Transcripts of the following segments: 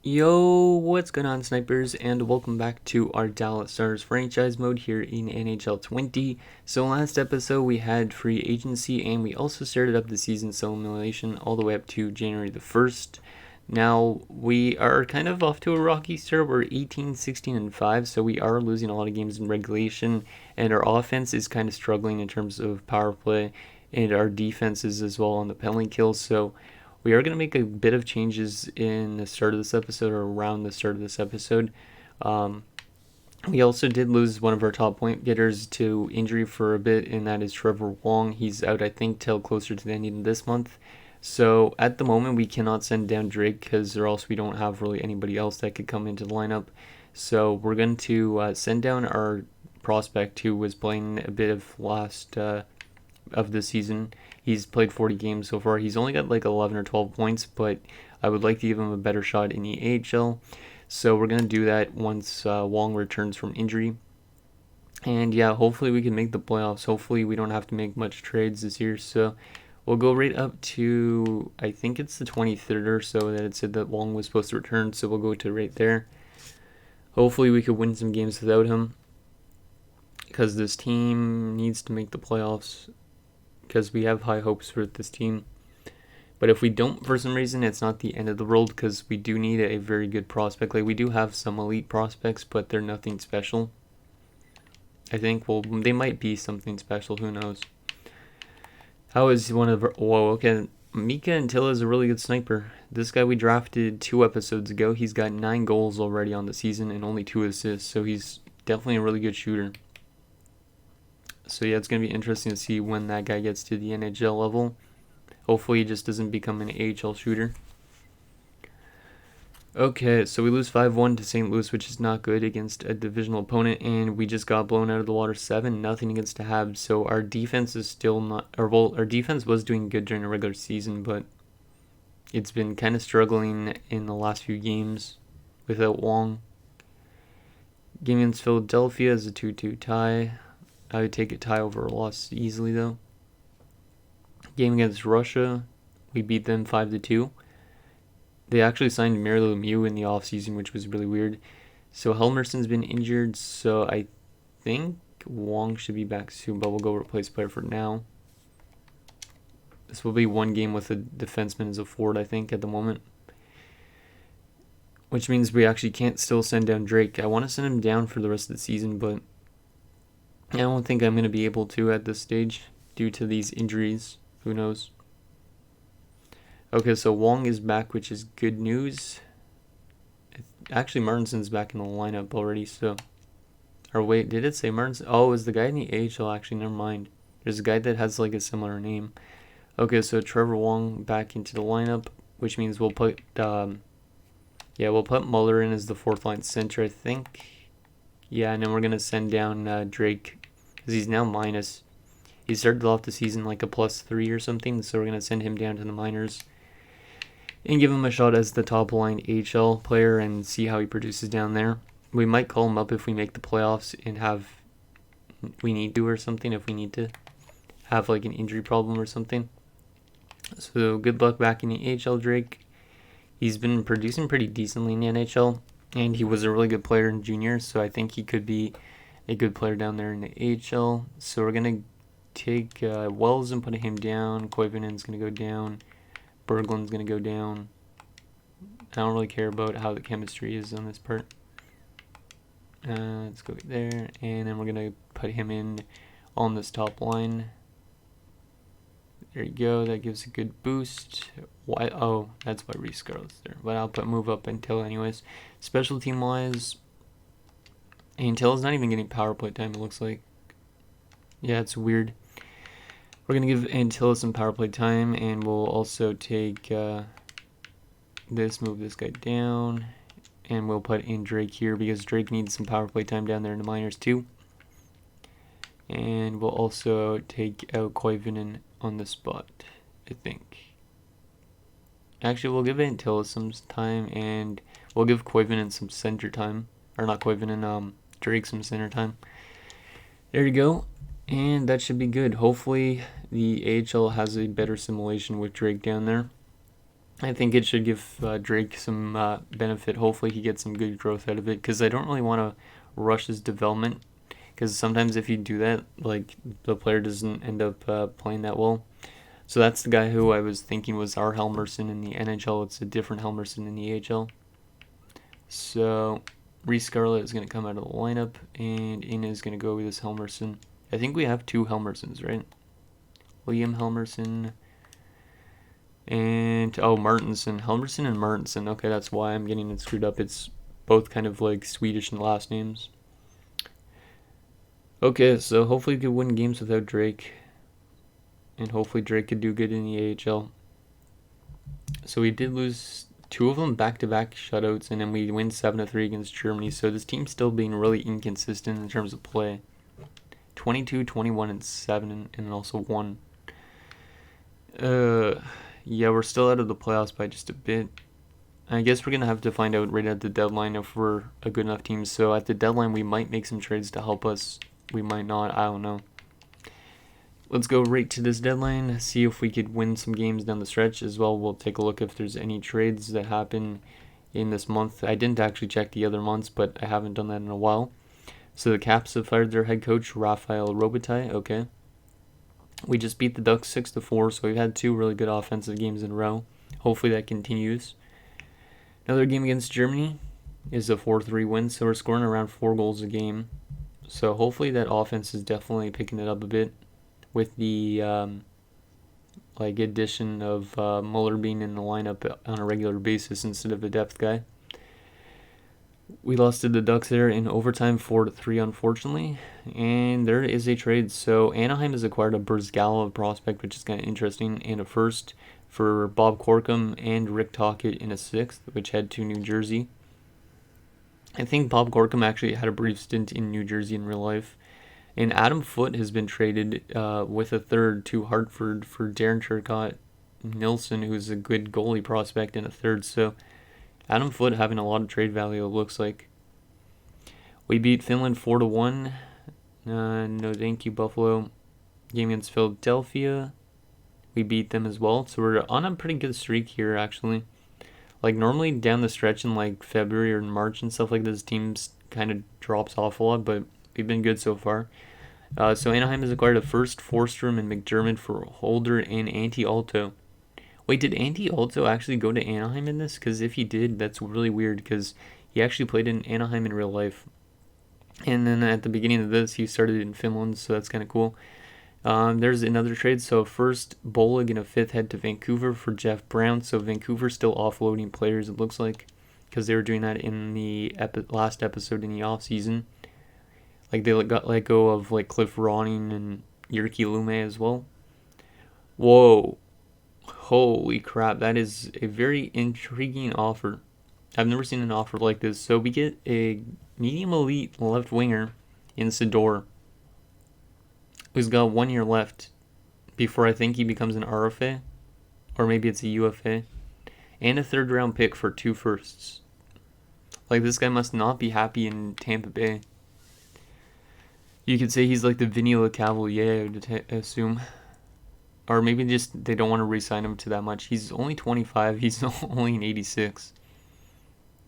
Yo, what's going on, snipers, and welcome back to our Dallas Stars franchise mode here in NHL 20. So last episode we had free agency and we also started up the season simulation all the way up to January the 1st. Now we are kind of off to a rocky start. We're 18, 16, and 5, so we are losing a lot of games in regulation, and our offense is kind of struggling in terms of power play, and our defense is as well on the penalty kills. So we are going to make a bit of changes in the start of this episode, or around the start of this episode. Um, we also did lose one of our top point getters to injury for a bit, and that is Trevor Wong. He's out, I think, till closer to the end of this month. So at the moment, we cannot send down Drake because, or else we don't have really anybody else that could come into the lineup. So we're going to send down our prospect who was playing a bit of last of the season. He's played 40 games so far. He's only got like 11 or 12 points, but I would like to give him a better shot in the AHL. So we're going to do that once Wong returns from injury. And yeah, hopefully we can make the playoffs. Hopefully we don't have to make much trades this year. So we'll go right up to, I think it's the 23rd or so that it said that Wong was supposed to return. So we'll go to right there. Hopefully we could win some games without him, because this team needs to make the playoffs, because we have high hopes for this team. But if we don't, for some reason, it's not the end of the world, because we do need a very good prospect. Like, we do have some elite prospects, but they're nothing special. I think, well, they might be something special. Who knows? How is one of our... Whoa, okay. Mika Antilla is a really good sniper. This guy we drafted 2 episodes ago. He's got 9 goals already on the season and only 2 assists. So he's definitely a really good shooter. So yeah, it's going to be interesting to see when that guy gets to the NHL level. Hopefully he just doesn't become an AHL shooter. Okay, so we lose 5-1 to St. Louis, which is not good against a divisional opponent, and we just got blown out of the water 7-0 against the Habs. So our defense is still not, or well, our defense was doing good during the regular season, but it's been kind of struggling in the last few games without Wong. Game against Philadelphia is a 2-2 tie. I would take a tie over a loss easily, though. Game against Russia, we beat them 5-2. They actually signed Mario Lemieux in the offseason, which was really weird. So Helmerson's been injured, so I think Wong should be back soon, but we'll go replace player for now. This will be one game with a defenseman as a forward, I think, at the moment. Which means we actually can't still send down Drake. I want to send him down for the rest of the season, but I don't think I'm going to be able to at this stage due to these injuries. Who knows? Okay, so Wong is back, which is good news. Actually, Martinson's back in the lineup already, so... Or wait, did it say Martinson? Oh, is the guy in the AHL? Actually, never mind. There's a guy that has like a similar name. Okay, so Trevor Wong back into the lineup, which means we'll put... we'll put Muller in as the 4th line center, I think. Yeah, and then we're going to send down Drake, because he's now minus. He started off the season like a +3 or something, so we're going to send him down to the minors and give him a shot as the top line AHL player and see how he produces down there. We might call him up if we make the playoffs and we need to or something, if we need to have like an injury problem or something. So good luck back in the AHL, Drake. He's been producing pretty decently in the NHL, and he was a really good player in juniors, so I think he could be a good player down there in the AHL. So we're going to take Wells and put him down. Koivunen's going to go down. Berglund's going to go down. I don't really care about how the chemistry is on this part. Let's go there. And then we're going to put him in on this top line. There you go. That gives a good boost. Why? Oh, that's why Reese Scarlett's there. But I'll move up until anyways. Special team wise, Antilla's not even getting power play time, it looks like. Yeah, it's weird. We're going to give Antilla some power play time, and we'll also take move this guy down, and we'll put in Drake here because Drake needs some power play time down there in the minors too. And we'll also take out Koivunen on the spot, I think. Actually, we'll give Antilla some time, and we'll give Koivunen some center time. Or not Koivunen, Drake some center time. There you go. And that should be good. Hopefully the AHL has a better simulation with Drake down there. I think it should give Drake some benefit. Hopefully he gets some good growth out of it, because I don't really want to rush his development, because sometimes if you do that, like, the player doesn't end up playing that well. So that's the guy who I was thinking was our Helmerson in the NHL. It's a different Helmerson in the AHL. So Reese Scarlett is going to come out of the lineup, and in is going to go with this Helmerson. I think we have two Helmersons, right? William Helmerson and Martinson. Helmerson and Martinson. Okay, that's why I'm getting it screwed up. It's both kind of like Swedish and last names. Okay, so hopefully we could win games without Drake, and hopefully Drake could do good in the AHL. So we did lose two of them back-to-back shutouts, and then we win 7-3 against Germany. So this team's still being really inconsistent in terms of play. 22, 21, and 7, and also 1. Yeah, we're still out of the playoffs by just a bit. I guess we're going to have to find out right at the deadline if we're a good enough team. So at the deadline, we might make some trades to help us. We might not. I don't know. Let's go right to this deadline, see if we could win some games down the stretch as well. We'll take a look if there's any trades that happen in this month. I didn't actually check the other months, but I haven't done that in a while. So the Caps have fired their head coach, Rafael Robitaille. Okay. We just beat the Ducks 6-4, so we've had two really good offensive games in a row. Hopefully that continues. Another game against Germany is a 4-3 win, so we're scoring around 4 goals a game. So hopefully that offense is definitely picking it up a bit with the addition of Muller being in the lineup on a regular basis instead of a depth guy. We lost to the Ducks there in overtime 4-3, unfortunately. And there is a trade. So Anaheim has acquired a Brzgalov prospect, which is kind of interesting, and a first for Bob Corkum and Rick Tocchet in a 6th, which head to New Jersey. I think Bob Corkum actually had a brief stint in New Jersey in real life. And Adam Foote has been traded with a 3rd to Hartford for Darren Turcotte Nilsson, who's a good goalie prospect, in a 3rd. So Adam Foote having a lot of trade value, it looks like. We beat Finland 4-1. No thank you, Buffalo. Game against Philadelphia, we beat them as well. So we're on a pretty good streak here, actually. Like, normally down the stretch in like February or March and stuff like this, teams kind of drops off a lot, but we've been good so far. So Anaheim has acquired a first, Forsstrom, and McDermott for Holder and Antti Alto. Wait, did Antti Alto actually go to Anaheim in this? Because if he did, that's really weird, because he actually played in Anaheim in real life. And then at the beginning of this, he started in Finland, so that's kind of cool. There's another trade. So first, Bolig and a 5th head to Vancouver for Jeff Brown. So Vancouver's still offloading players, it looks like, because they were doing that in the last episode in the offseason. Like, they got let go of like Cliff Ronning and Jyrki Lume as well. Whoa. Holy crap, that is a very intriguing offer. I've never seen an offer like this. So we get a medium elite left winger in Sidor, who's got 1 year left before I think he becomes an RFA, or maybe it's a UFA, and a 3rd round pick for 2 firsts. Like, this guy must not be happy in Tampa Bay. You could say he's like the Vinny LeCavalier, I would assume. Or maybe just they don't want to re-sign him to that much. He's only 25. He's only an 86.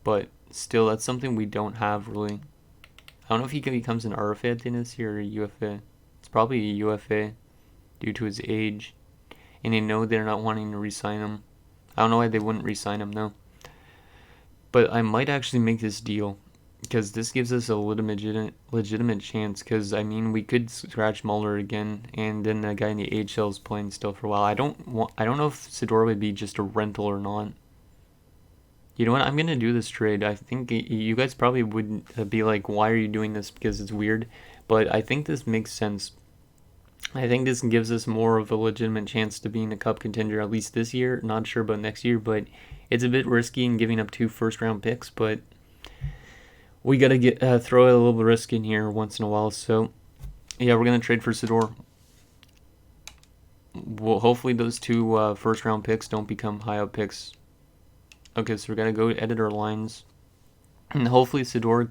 But still, that's something we don't have, really. I don't know if he becomes an RFA at the end of this year or a UFA. It's probably a UFA due to his age. And they know they're not wanting to re-sign him. I don't know why they wouldn't re-sign him, though. But I might actually make this deal, because this gives us a legitimate chance. Because, I mean, we could scratch Muller again, and then the guy in the AHL is playing still for a while. I don't know if Sidor would be just a rental or not. You know what? I'm going to do this trade. I think you guys probably would be like, why are you doing this? Because it's weird. But I think this makes sense. I think this gives us more of a legitimate chance to being a cup contender, at least this year. Not sure about next year, but it's a bit risky in giving up 2 first-round picks. But we got to throw a little risk in here once in a while. So, yeah, we're going to trade for Sidor. Well, hopefully those 2 first-round picks don't become high-up picks. Okay, so we got to go edit our lines. And hopefully Sidor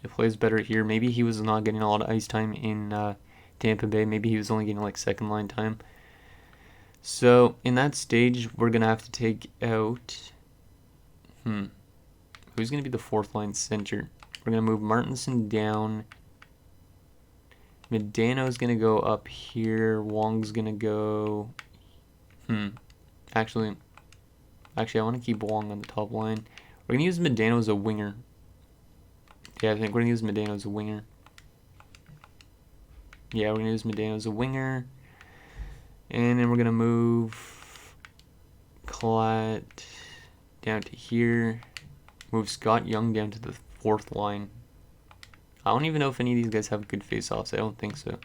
plays better here. Maybe he was not getting a lot of ice time in Tampa Bay. Maybe he was only getting like second-line time. So in that stage, we're going to have to take out... Who's going to be the fourth line center? We're going to move Martinson down. Medano's going to go up here. Wong's going to go... Actually, I want to keep Wong on the top line. We're going to use Medano as a winger. Yeah, I think we're going to use Medano as a winger. Yeah, we're going to use Medano as a winger. And then we're going to move Collat down to here. Move Scott Young down to the fourth line. I don't even know if any of these guys have good face-offs. I don't think so.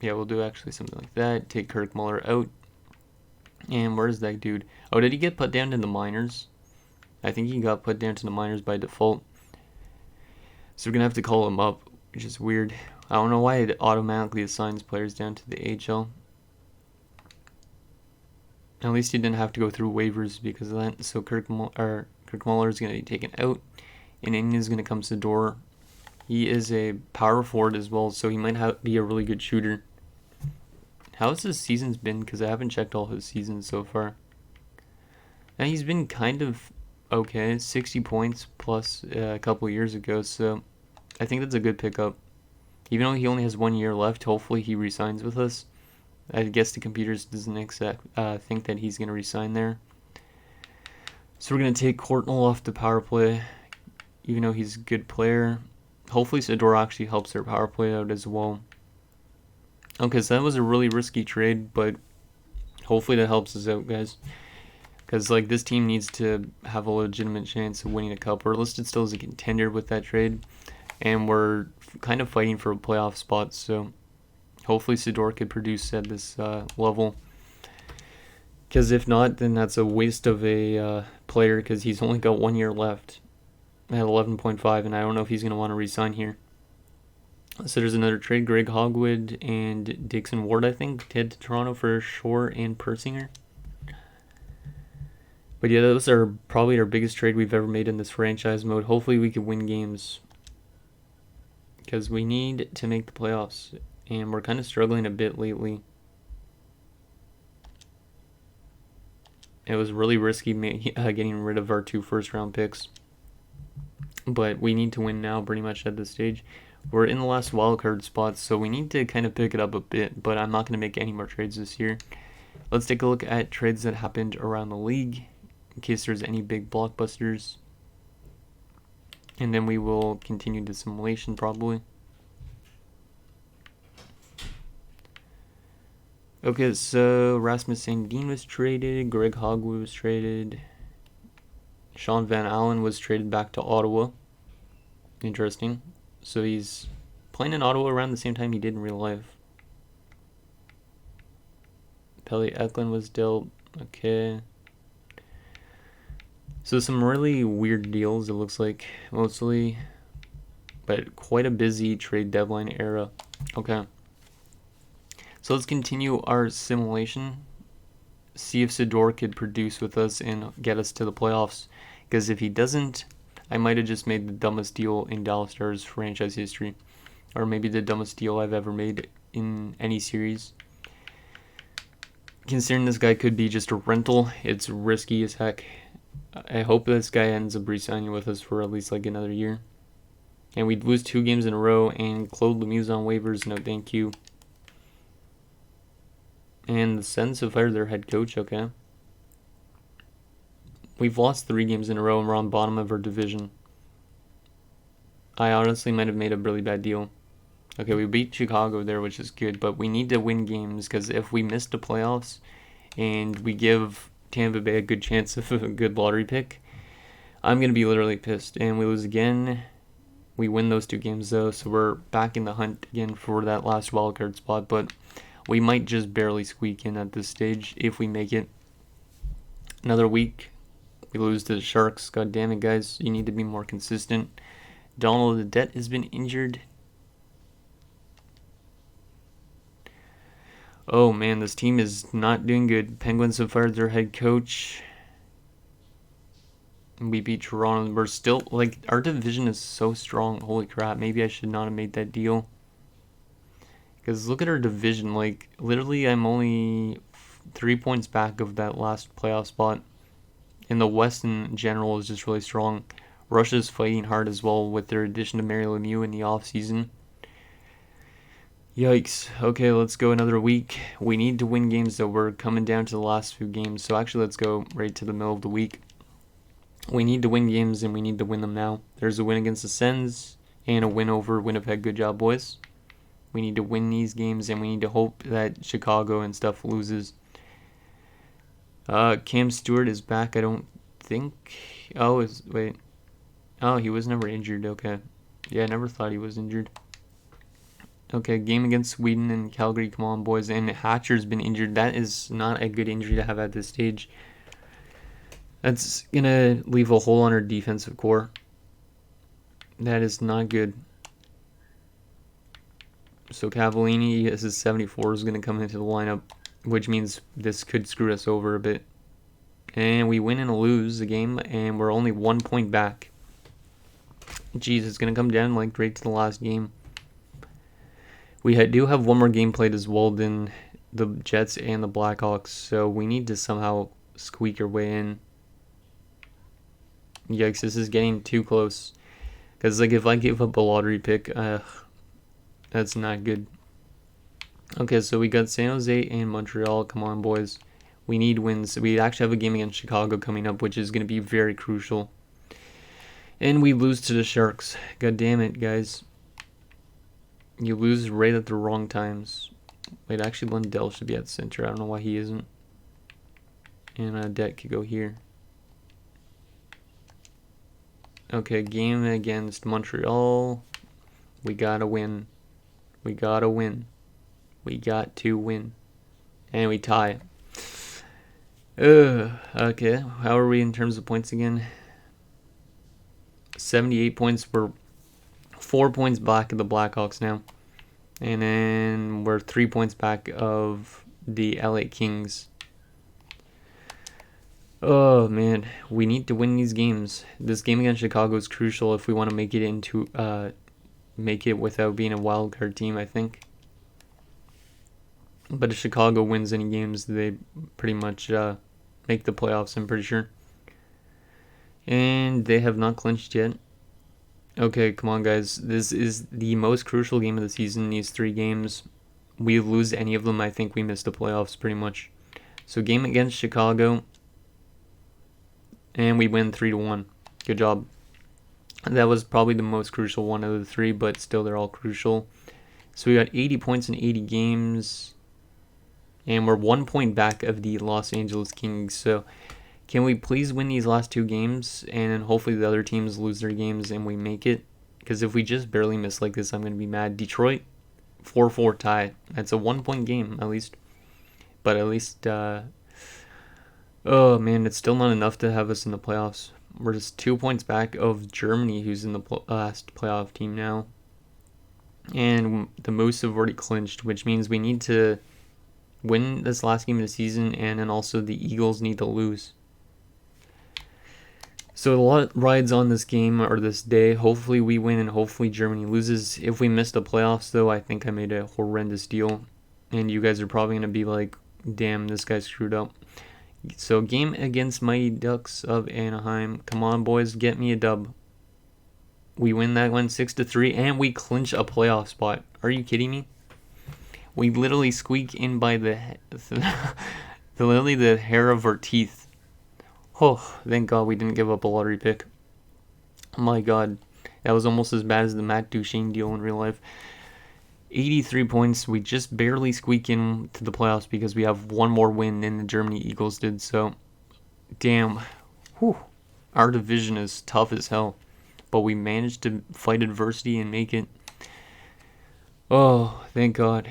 Yeah, we'll do actually something like that. Take Kirk Muller out. And where's that dude? Oh, did he get put down to the minors? I think he got put down to the minors by default. So we're going to have to call him up, which is weird. I don't know why it automatically assigns players down to the AHL. At least he didn't have to go through waivers because of that. So Kirk Muller is going to be taken out. And in is going to come Sador. He is a power forward as well, so he might be a really good shooter. How's his season's been? Because I haven't checked all his seasons so far. And he's been kind of okay, 60 points plus a couple years ago, so I think that's a good pickup. Even though he only has 1 year left, hopefully he resigns with us. I guess the computers doesn't think that he's going to resign there. So we're going to take Courtnall off the power play, even though he's a good player. Hopefully Sador actually helps their power play out as well. Okay, so that was a really risky trade, but hopefully that helps us out, guys. Because like this team needs to have a legitimate chance of winning a cup. We're listed still as a contender with that trade, and we're kind of fighting for a playoff spot. So hopefully Sador could produce at this level. Because if not, then that's a waste of a player. Because he's only got 1 year left at 11.5, and I don't know if he's going to want to re-sign here. So there's another trade. Greg Hogwood and Dixon Ward, I think, head to Toronto for Shore and Persinger. But yeah, those are probably our biggest trade we've ever made in this franchise mode. Hopefully we can win games, because we need to make the playoffs, and we're kind of struggling a bit lately. It was really risky getting rid of our 2 first-round picks. But we need to win now pretty much at this stage. We're in the last wildcard spot, so we need to kind of pick it up a bit, but I'm not going to make any more trades this year. Let's take a look at trades that happened around the league, in case there's any big blockbusters. And then we will continue the simulation probably. Okay, so Rasmus Sandin was traded, Greg Hogwood was traded, Sean Van Allen was traded back to Ottawa. Interesting. So he's playing in Ottawa around the same time he did in real life. Pelle Eklund was dealt. Okay. So some really weird deals, it looks like, mostly. But quite a busy trade deadline era. Okay. So let's continue our simulation. See if Sador could produce with us and get us to the playoffs. Because if he doesn't, I might have just made the dumbest deal in Dallas Stars franchise history. Or maybe the dumbest deal I've ever made in any series. Considering this guy could be just a rental, it's risky as heck. I hope this guy ends up re-signing with us for at least like another year. And we'd lose 2 games in a row, and Claude Lemieux's on waivers, no thank you. And the Sens have fired their head coach, okay. We've lost 3 games in a row and we're on bottom of our division. I honestly might have made a really bad deal. Okay, we beat Chicago there, which is good, but we need to win games, because if we miss the playoffs and we give Tampa Bay a good chance of a good lottery pick, I'm going to be literally pissed. And we lose again. We win those 2 games though, so we're back in the hunt again for that last wildcard spot, but we might just barely squeak in at this stage if we make it. Another week, we lose to the Sharks. God damn it, guys. You need to be more consistent. Donald the Debt has been injured. Oh man, this team is not doing good. Penguins have fired their head coach. We beat Toronto. We're still, like, our division is so strong. Holy crap. Maybe I should not have made that deal. Because look at our division. Like, literally, I'm only 3 points back of that last playoff spot. And the West in general is just really strong. Russia's fighting hard as well with their addition to Mary Lemieux in the offseason. Yikes. Okay, let's go another week. We need to win games, though. We're coming down to the last few games. So actually, let's go right to the middle of the week. We need to win games, and we need to win them now. There's a win against the Sens and a win over Winnipeg. Good job, boys. We need to win these games, and we need to hope that Chicago and stuff loses. Cam Stewart is back, I don't think. Wait. Oh, he was never injured. Okay. Yeah, I never thought he was injured. Okay, game against Sweden and Calgary. Come on, boys. And Hatcher's been injured. That is not a good injury to have at this stage. That's going to leave a hole on our defensive core. That is not good. So Cavallini, this is 74, is going to come into the lineup, which means this could screw us over a bit. And we win and lose the game, and we're only 1 point back. Jeez, it's going to come down like right to the last game. We do have one more game played as well than the Jets and the Blackhawks, so we need to somehow squeak our way in. Yikes, this is getting too close. Because like if I give up a lottery pick, that's not good. Okay, so we got San Jose and Montreal. Come on, boys. We need wins. We actually have a game against Chicago coming up, which is going to be very crucial. And we lose to the Sharks. God damn it, guys. You lose right at the wrong times. Wait, actually Lundell should be at center. I don't know why he isn't. And Det could go here. Okay, game against Montreal. We gotta win. We gotta win. We got to win. And we tie. Okay. How are we in terms of points again? 78 points. We're 4 points back of the Blackhawks now. And then we're 3 points back of the LA Kings. Oh, man. We need to win these games. This game against Chicago is crucial if we want to make it into... make it without being a wild card team, I think. But if Chicago wins any games, they pretty much make the playoffs, I'm pretty sure. And they have not clinched yet. Okay, come on, guys. This is the most crucial game of the season, these 3 games. We lose any of them, I think we miss the playoffs pretty much. So game against Chicago. And we win 3-1. Good job. That was probably the most crucial one of the 3, but still they're all crucial. So we got 80 points in 80 games. And we're 1 point back of the Los Angeles Kings. So can we please win these last 2 games? And then hopefully the other teams lose their games and we make it. Because if we just barely miss like this, I'm going to be mad. Detroit, 4-4 tie. That's a 1 point game at least. But at least, oh man, it's still not enough to have us in the playoffs. We're just 2 points back of Germany, who's in the last playoff team now. And the Moose have already clinched, which means we need to win this last game of the season, and then also the Eagles need to lose. So a lot rides on this game, or this day. Hopefully we win, and hopefully Germany loses. If we miss the playoffs, though, I think I made a horrendous deal. And you guys are probably going to be like, damn, this guy screwed up. So game against Mighty Ducks of Anaheim. Come on, boys, get me a dub. We win that one 6-3, and we clinch a playoff spot. Are you kidding me? We literally squeak in by literally the hair of our teeth. Oh, thank God we didn't give up a lottery pick. Oh my God, that was almost as bad as the Matt Duchene deal in real life. 83 points. We just barely squeak in to the playoffs because we have one more win than the Germany Eagles did. So, damn. Whew. Our division is tough as hell. But we managed to fight adversity and make it. Oh, thank God.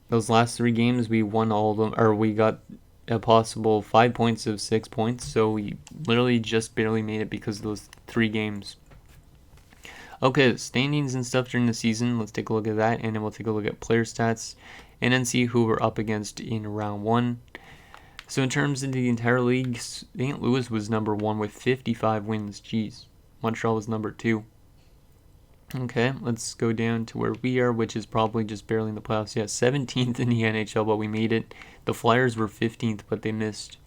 Those last 3 games, we won all of them. Or we got a possible 5 points of 6 points. So we literally just barely made it because of those 3 games. Okay, standings and stuff during the season. Let's take a look at that, and then we'll take a look at player stats, and then see who we're up against in round 1. So in terms of the entire league, St. Louis was number 1 with 55 wins. Jeez. Montreal was number 2. Okay, let's go down to where we are, which is probably just barely in the playoffs. Yeah, 17th in the NHL, but we made it. The Flyers were 15th, but they missed.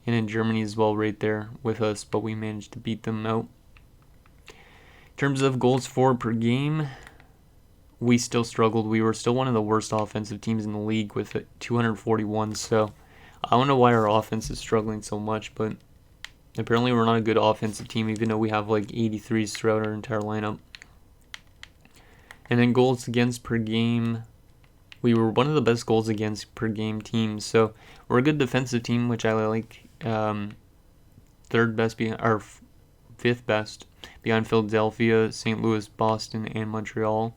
And in Germany as well, right there with us, but we managed to beat them out. In terms of goals for per game, we still struggled. We were still one of the worst offensive teams in the league with 241. So I don't know why our offense is struggling so much, but apparently we're not a good offensive team, even though we have like 83s throughout our entire lineup. And then goals against per game, we were one of the best goals against per game teams. So we're a good defensive team, which I like. Third best, or fifth best, behind Philadelphia, St. Louis, Boston, and Montreal.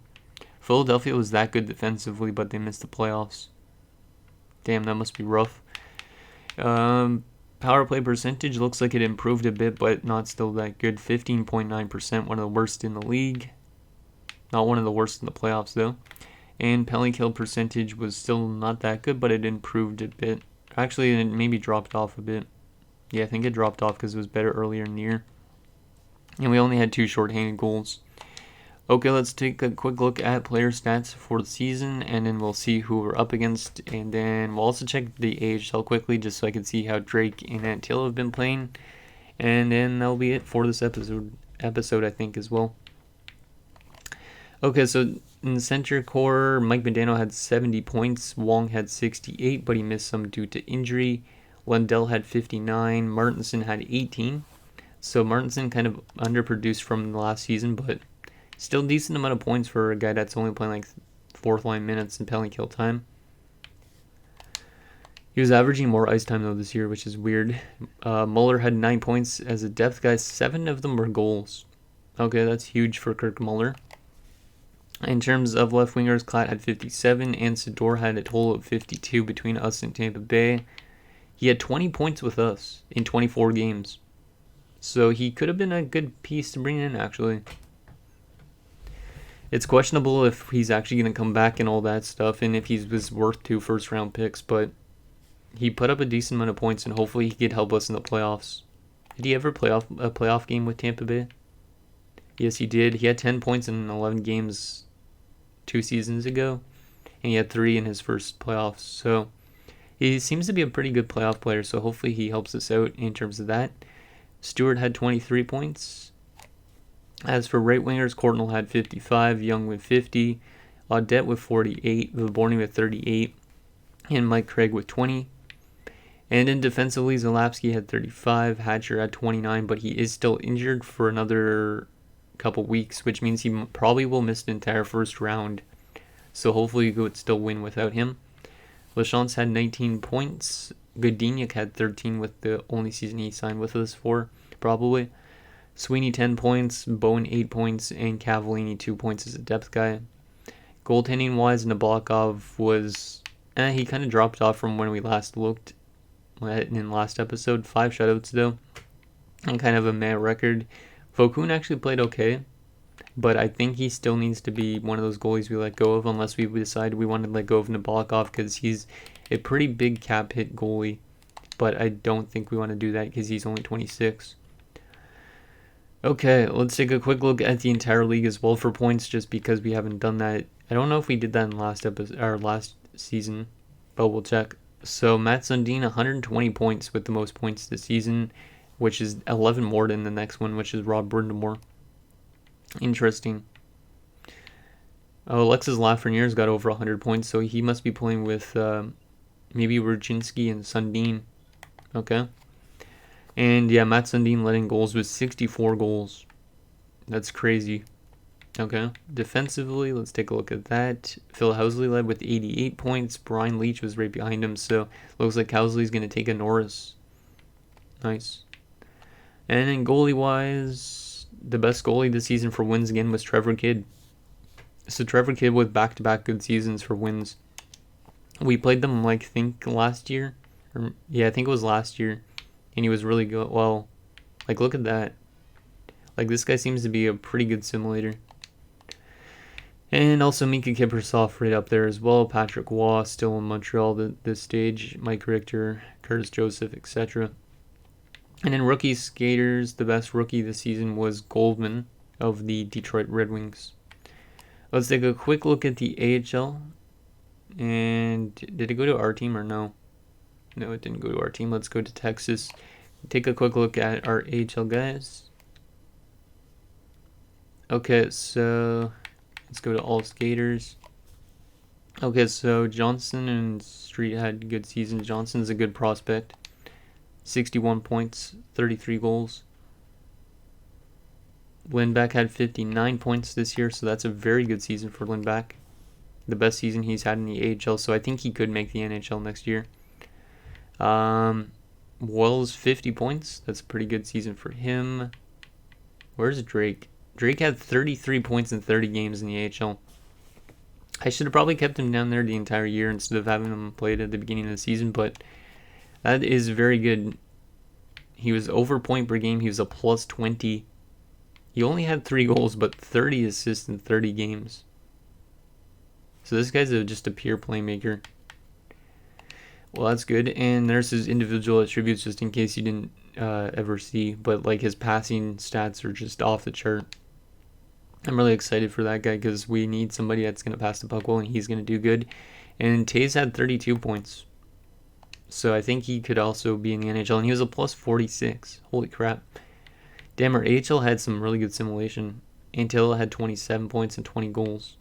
Philadelphia was that good defensively, but they missed the playoffs. Damn, that must be rough. Power play percentage looks like it improved a bit, but not still that good. 15.9%, one of the worst in the league. Not one of the worst in the playoffs, though. And penalty kill percentage was still not that good, but it improved a bit. Actually, it maybe dropped off a bit. Yeah, I think it dropped off because it was better earlier in the year. And we only had 2 shorthanded goals. Okay, let's take a quick look at player stats for the season, and then we'll see who we're up against. And then we'll also check the AHL quickly, just so I can see how Drake and Antilla have been playing. And then that'll be it for this episode, I think, as well. Okay, so in the center core, Mike Modano had 70 points. Wong had 68, but he missed some due to injury. Lundell had 59. Martinson had 18. So Martinson kind of underproduced from the last season, but still decent amount of points for a guy that's only playing like 4th line minutes in penalty kill time. He was averaging more ice time though this year, which is weird. Muller had 9 points as a depth guy. 7 of them were goals. Okay, that's huge for Kirk Muller. In terms of left wingers, Klatt had 57 and Sador had a total of 52 between us and Tampa Bay. He had 20 points with us in 24 games. So he could have been a good piece to bring in, actually. It's questionable if he's actually going to come back and all that stuff, and if he was worth 2 first-round picks, but he put up a decent amount of points, and hopefully he could help us in the playoffs. Did he ever play a playoff game with Tampa Bay? Yes, he did. He had 10 points in 11 games 2 seasons ago, and he had 3 in his first playoffs. So he seems to be a pretty good playoff player, so hopefully he helps us out in terms of that. Stewart had 23 points. As for right wingers, Courtnall had 55, Young with 50, Audette with 48, Viborny with 38, and Mike Craig with 20. And in defensively, Zalapsky had 35, Hatcher had 29, but he is still injured for another couple weeks, which means he probably will miss the entire first round. So hopefully you could still win without him. Lachance had 19 points. Godiniak had 13 with the only season he signed with us for, probably. Sweeney 10 points, Bowen 8 points, and Cavallini 2 points as a depth guy. Goaltending wise, Nabokov was he kind of dropped off from when we last looked in the last episode. 5 shutouts though, and kind of a meh record. Fokun actually played okay, but I think he still needs to be one of those goalies we let go of unless we decide we want to let go of Nabokov, because he's a pretty big cap hit goalie, but I don't think we want to do that because he's only 26. Okay, let's take a quick look at the entire league as well for points, just because we haven't done that. I don't know if we did that in last season, but we'll check. So Matt Sundin, 120 points with the most points this season, which is 11 more than the next one, which is Rob Brindamore. Interesting. Alexis Lafreniere's got over 100 points, so he must be playing with maybe Rudzinski and Sundin. Okay. And yeah, Matt Sundin led in goals with 64 goals. That's crazy. Okay. Defensively, let's take a look at that. Phil Housley led with 88 points. Brian Leach was right behind him, so looks like Housley's going to take a Norris. Nice. And then goalie-wise, the best goalie this season for wins again was Trevor Kidd. So Trevor Kidd with back-to-back good seasons for wins. We played them, I think last year. I think it was last year. And he was really good. Well, look at that. This guy seems to be a pretty good simulator. And also Mika Kiprusoff right up there as well. Patrick Waugh still in Montreal at this stage. Mike Richter, Curtis Joseph, etc. And then rookie skaters, the best rookie this season was Goldman. of the Detroit Red Wings. Let's take a quick look at the AHL. And did it go to our team or no? No, it didn't go to our team. Let's go to Texas. Take a quick look at our AHL guys. Okay, so let's go to all skaters. Okay, so Johnson and Street had good seasons. Johnson's a good prospect. 61 points, 33 goals. Lindback had 59 points this year, so that's a very good season for Lindback. The best season he's had in the AHL, so I think he could make the NHL next year. Wells, 50 points. That's a pretty good season for him. Where's Drake? Drake had 33 points in 30 games in the AHL. I should have probably kept him down there the entire year instead of having him played at the beginning of the season, but that is very good. He was over point per game. He was a plus 20. He only had 3 goals, but 30 assists in 30 games. So this guy's just a pure playmaker. Well, that's good. And there's his individual attributes, just in case you didn't ever see. But like his passing stats are just off the chart. I'm really excited for that guy because we need somebody that's going to pass the puck well, and he's going to do good. And Taze had 32 points. So I think he could also be in the NHL. And he was a plus 46. Holy crap. Damn, our AHL had some really good simulation. Antilla had 27 points and 20 goals.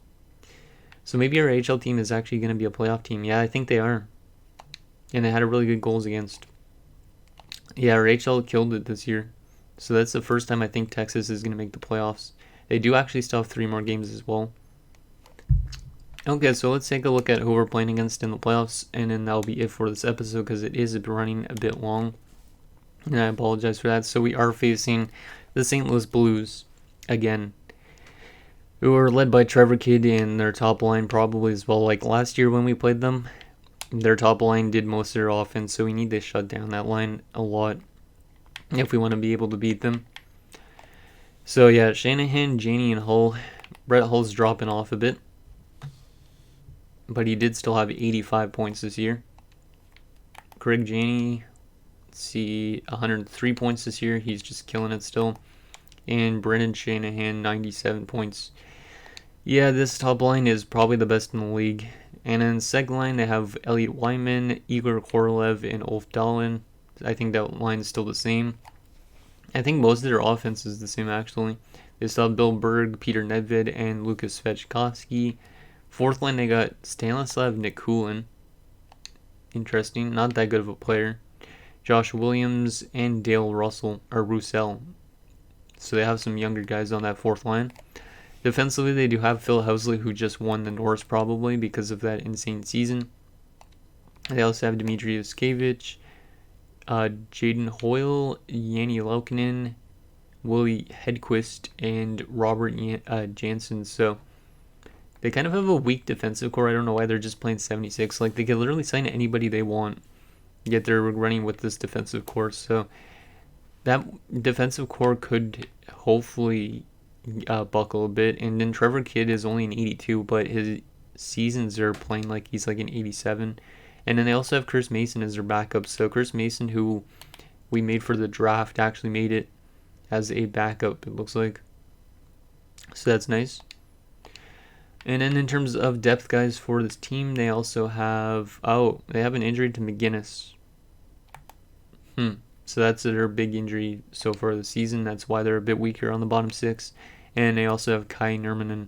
So maybe our AHL team is actually going to be a playoff team. Yeah, I think they are. And they had a really good goals against. Yeah, our AHL killed it this year. So that's the first time I think Texas is going to make the playoffs. They do actually still have 3 more games as well. Okay, so let's take a look at who we're playing against in the playoffs. And then that'll be it for this episode because it is running a bit long. And I apologize for that. So we are facing the St. Louis Blues again, who are led by Trevor Kidd, and their top line probably as well. Like last year when we played them, their top line did most of their offense, so we need to shut down that line a lot if we want to be able to beat them. So yeah, Shanahan, Janey, and Hull. Brett Hull's dropping off a bit, but he did still have 85 points this year. Craig Janey, let's see, 103 points this year. He's just killing it still. And Brendan Shanahan, 97 points. Yeah, this top line is probably the best in the league. And in the second line, they have Elliot Wyman, Igor Korolev, and Ulf Dahlin. I think that line is still the same. I think most of their offense is the same, actually. They still have Bill Berg, Peter Nedved, and Lukas Svechkovsky. Fourth line, they got Stanislav Nikulin. Interesting. Not that good of a player. Josh Williams and Dale Roussel. So they have some younger guys on that fourth line. Defensively, they do have Phil Housley, who just won the Norris probably because of that insane season. They also have Dmitry Yuskevich, Jaden Hoyle, Yanni Laukinen, Willie Hedquist, and Robert Jansen. So they kind of have a weak defensive core. I don't know why they're just playing 76. Like, they could literally sign anybody they want, yet they're running with this defensive core. So that defensive core could hopefully buckle a bit. And then Trevor Kidd is only an 82, but his seasons are playing like he's like an 87. And then they also have Chris Mason as their backup. So Chris Mason, who we made for the draft, actually made it as a backup, it looks like. So that's nice. And then in terms of depth guys for this team, they also have, they have an injury to McGinnis. So that's their big injury so far this season. That's why they're a bit weaker on the bottom 6. And they also have Kai Nurmanen.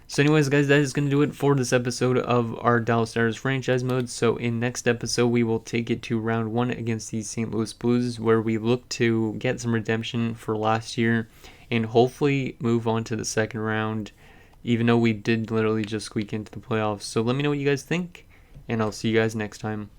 So anyways, guys, that is going to do it for this episode of our Dallas Stars franchise mode. So in next episode, we will take it to round 1 against the St. Louis Blues, where we look to get some redemption for last year and hopefully move on to the second round, even though we did literally just squeak into the playoffs. So let me know what you guys think, and I'll see you guys next time.